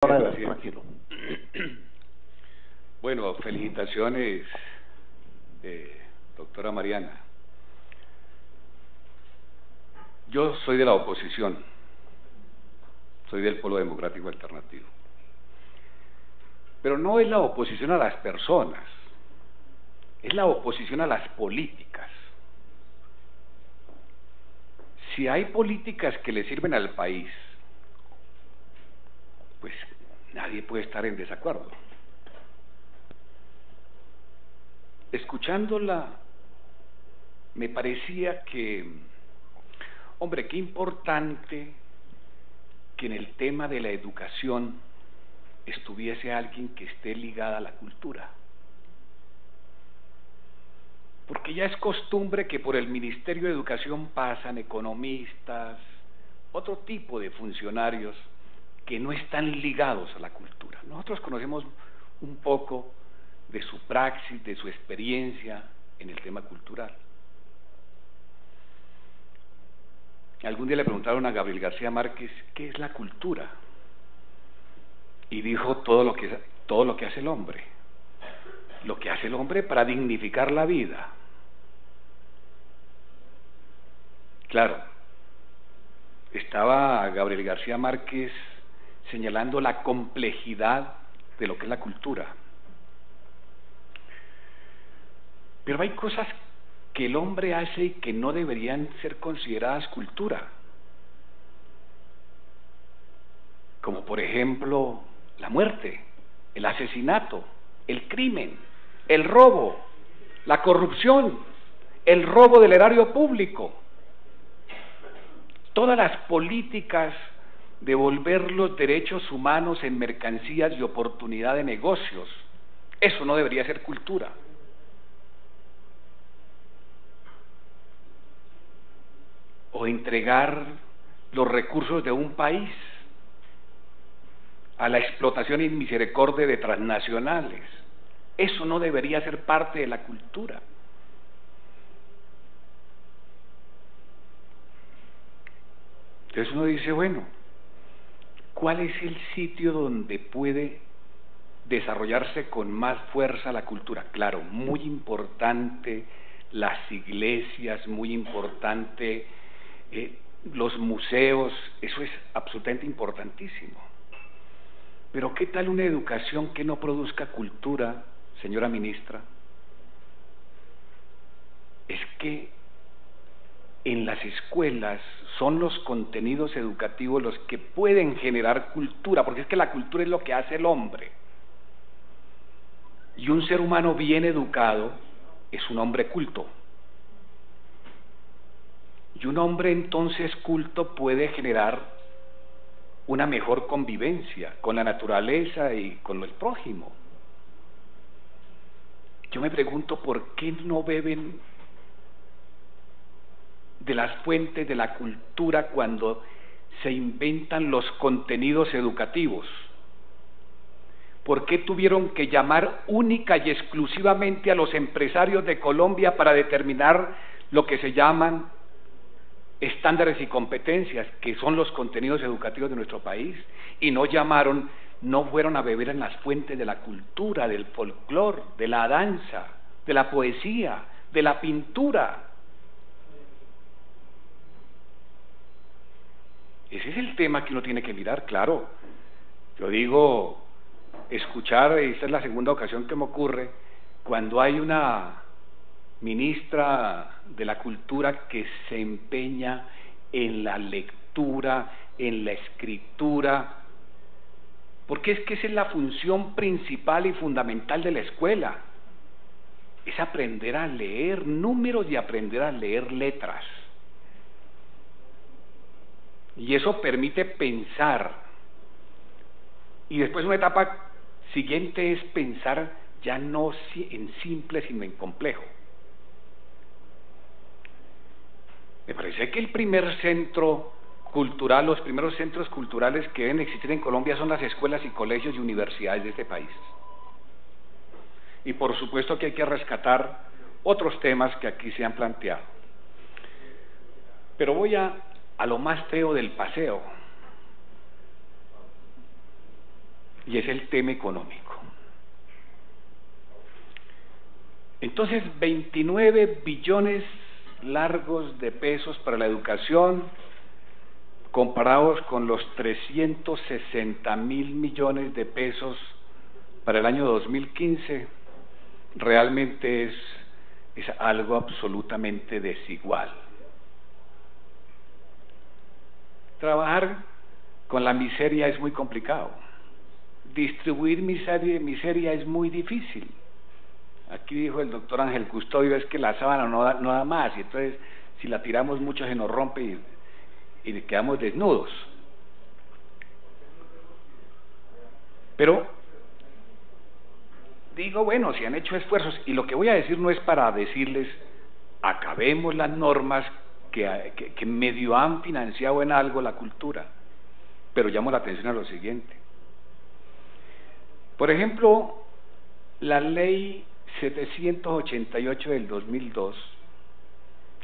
Tranquilo. Bueno, felicitaciones, doctora Mariana. Yo soy de la oposición, soy del Polo Democrático Alternativo. Pero no es la oposición a las personas, es la oposición a las políticas. Si hay políticas que le sirven al país, pues nadie puede estar en desacuerdo. Escuchándola, me parecía que, hombre, qué importante que en el tema de la educación estuviese alguien que esté ligada a la cultura. Porque ya es costumbre que por el Ministerio de Educación pasan economistas, otro tipo de funcionarios que no están ligados a la cultura. Nosotros conocemos un poco de su praxis, de su experiencia en el tema cultural. Algún día le preguntaron a Gabriel García Márquez, ¿qué es la cultura? Y dijo todo lo que hace el hombre. Lo que hace el hombre para dignificar la vida. Claro, estaba Gabriel García Márquez señalando la complejidad de lo que es la cultura. Pero hay cosas que el hombre hace y que no deberían ser consideradas cultura. Como por ejemplo, la muerte, el asesinato, el crimen, el robo, la corrupción, el robo del erario público. Todas las políticas de volver los derechos humanos en mercancías y oportunidad de negocios, eso no debería ser cultura. O entregar los recursos de un país a la explotación y misericordia de transnacionales. Eso no debería ser parte de la cultura. Entonces uno dice, bueno, ¿cuál es el sitio donde puede desarrollarse con más fuerza la cultura? Claro, muy importante las iglesias, muy importante los museos, eso es absolutamente importantísimo. Pero ¿qué tal una educación que no produzca cultura, señora ministra? Es que en las escuelas son los contenidos educativos los que pueden generar cultura, porque es que la cultura es lo que hace el hombre. Y un ser humano bien educado es un hombre culto. Y un hombre entonces culto puede generar una mejor convivencia con la naturaleza y con el prójimo. Yo me pregunto por qué no beben de las fuentes de la cultura cuando se inventan los contenidos educativos. ¿Por qué tuvieron que llamar única y exclusivamente a los empresarios de Colombia para determinar lo que se llaman estándares y competencias, que son los contenidos educativos de nuestro país? Y no fueron a beber en las fuentes de la cultura, del folclore, de la danza, de la poesía, de la pintura. Ese es el tema que uno tiene que mirar, claro. Yo digo, escuchar, esta es la segunda ocasión que me ocurre, cuando hay una ministra de la cultura que se empeña en la lectura, en la escritura, porque es que esa es la función principal y fundamental de la escuela, es aprender a leer números y aprender a leer letras. Y eso permite pensar. Y después una etapa siguiente es pensar ya no en simple, sino en complejo. Me parece que el primer centro cultural, los primeros centros culturales que deben existir en Colombia son las escuelas y colegios y universidades de este país. Y por supuesto que hay que rescatar otros temas que aquí se han planteado. Pero voy a lo más feo del paseo. y es el tema económico. Entonces, 29 billones largos de pesos para la educación, comparados con los 360.000 millones de pesos para el año 2015, realmente es algo absolutamente desigual. Trabajar con la miseria es muy complicado. Distribuir miseria es muy difícil. Aquí dijo el doctor Ángel Custodio, es que la sábana no da más, y entonces si la tiramos mucho se nos rompe y quedamos desnudos. Pero digo, bueno, si han hecho esfuerzos, y lo que voy a decir no es para decirles acabemos las normas que medio han financiado en algo la cultura, pero llamo la atención a lo siguiente. Por ejemplo, la ley 788 del 2002,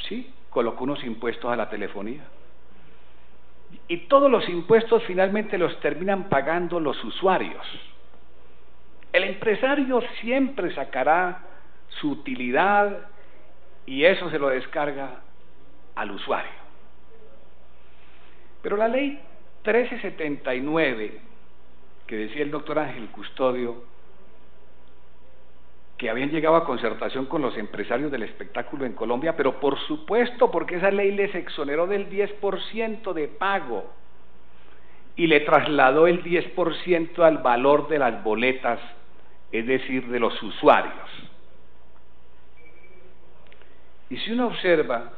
sí, colocó unos impuestos a la telefonía. Y todos los impuestos finalmente los terminan pagando los usuarios. El empresario siempre sacará su utilidad y eso se lo descarga al usuario. Pero la ley 1379, que decía el doctor Ángel Custodio, que habían llegado a concertación con los empresarios del espectáculo en Colombia, pero por supuesto porque esa ley les exoneró del 10% de pago y le trasladó el 10% al valor de las boletas, es decir, de los usuarios. Y si uno observa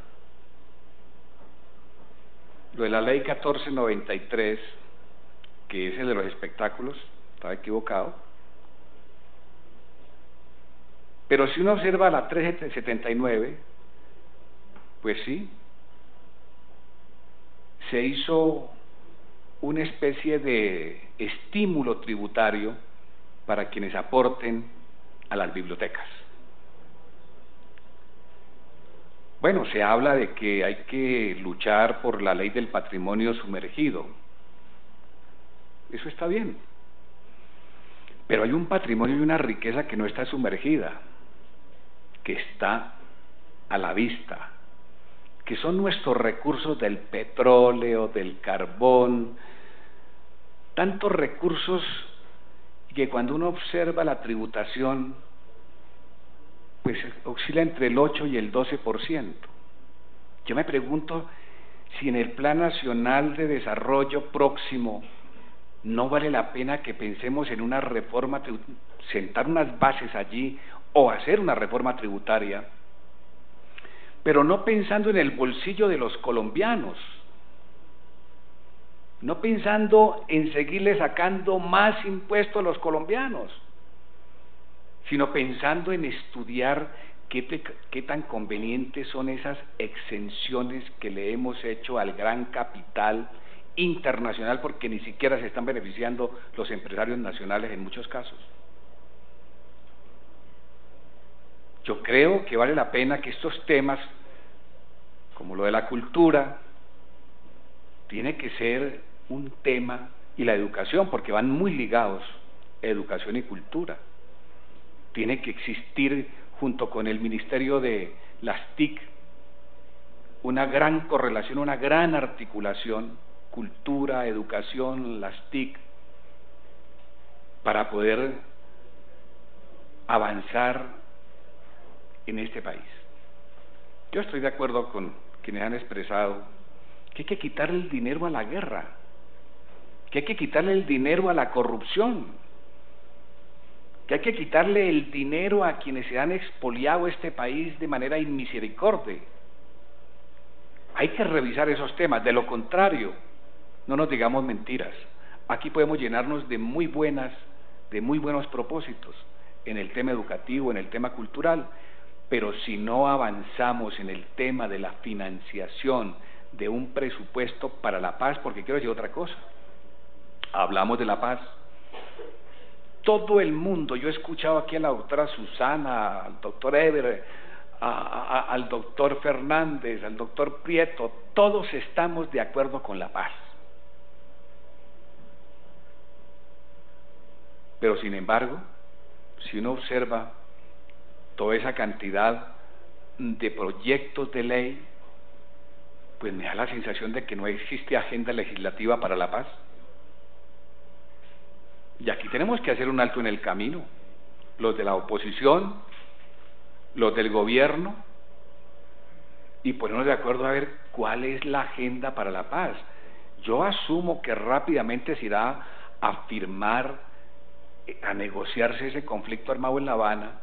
lo de la ley 1493, que es el de los espectáculos, estaba equivocado, pero si uno observa la 1379, pues sí, se hizo una especie de estímulo tributario para quienes aporten a las bibliotecas. Bueno, se habla de que hay que luchar por la ley del patrimonio sumergido. Eso está bien. Pero hay un patrimonio y una riqueza que no está sumergida, que está a la vista, que son nuestros recursos del petróleo, del carbón, tantos recursos que cuando uno observa la tributación, pues oscila entre el 8 y el 12%. Yo me pregunto si en el Plan Nacional de Desarrollo próximo no vale la pena que pensemos en una reforma, sentar unas bases allí o hacer una reforma tributaria, pero no pensando en el bolsillo de los colombianos, no pensando en seguirle sacando más impuestos a los colombianos, sino pensando en estudiar qué tan convenientes son esas exenciones que le hemos hecho al gran capital internacional, porque ni siquiera se están beneficiando los empresarios nacionales en muchos casos. Yo creo que vale la pena que estos temas, como lo de la cultura, tiene que ser un tema, y la educación, porque van muy ligados, educación y cultura. Tiene que existir, junto con el Ministerio de las TIC, una gran correlación, una gran articulación, cultura, educación, las TIC, para poder avanzar en este país. Yo estoy de acuerdo con quienes han expresado que hay que quitarle el dinero a la guerra, que hay que quitarle el dinero a la corrupción, que hay que quitarle el dinero a quienes se han expoliado este país de manera inmisericordia. Hay que revisar esos temas, de lo contrario, no nos digamos mentiras. Aquí podemos llenarnos de muy buenos propósitos en el tema educativo, en el tema cultural, pero si no avanzamos en el tema de la financiación de un presupuesto para la paz, porque quiero decir otra cosa, hablamos de la paz, todo el mundo, yo he escuchado aquí a la doctora Susana, al doctor Eber, al doctor Fernández, al doctor Prieto, todos estamos de acuerdo con la paz. Pero sin embargo, si uno observa toda esa cantidad de proyectos de ley, pues me da la sensación de que no existe agenda legislativa para la paz. Y aquí tenemos que hacer un alto en el camino, los de la oposición, los del gobierno, y ponernos de acuerdo a ver cuál es la agenda para la paz. Yo asumo que rápidamente se irá a firmar, a negociarse ese conflicto armado en La Habana,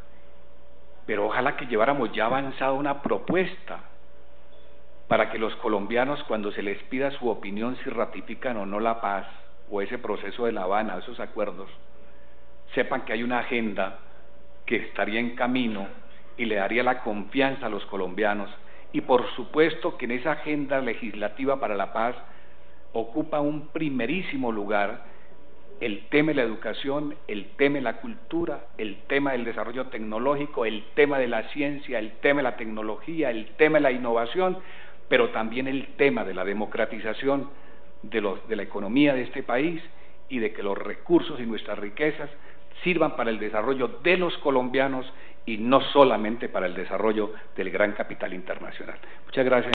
pero ojalá que lleváramos ya avanzada una propuesta para que los colombianos, cuando se les pida su opinión si ratifican o no la paz, o ese proceso de La Habana, esos acuerdos, sepan que hay una agenda que estaría en camino y le daría la confianza a los colombianos, y por supuesto que en esa agenda legislativa para la paz ocupa un primerísimo lugar el tema de la educación, el tema de la cultura, el tema del desarrollo tecnológico, el tema de la ciencia, el tema de la tecnología, el tema de la innovación, pero también el tema de la democratización de la economía de este país, y de que los recursos y nuestras riquezas sirvan para el desarrollo de los colombianos y no solamente para el desarrollo del gran capital internacional. Muchas gracias.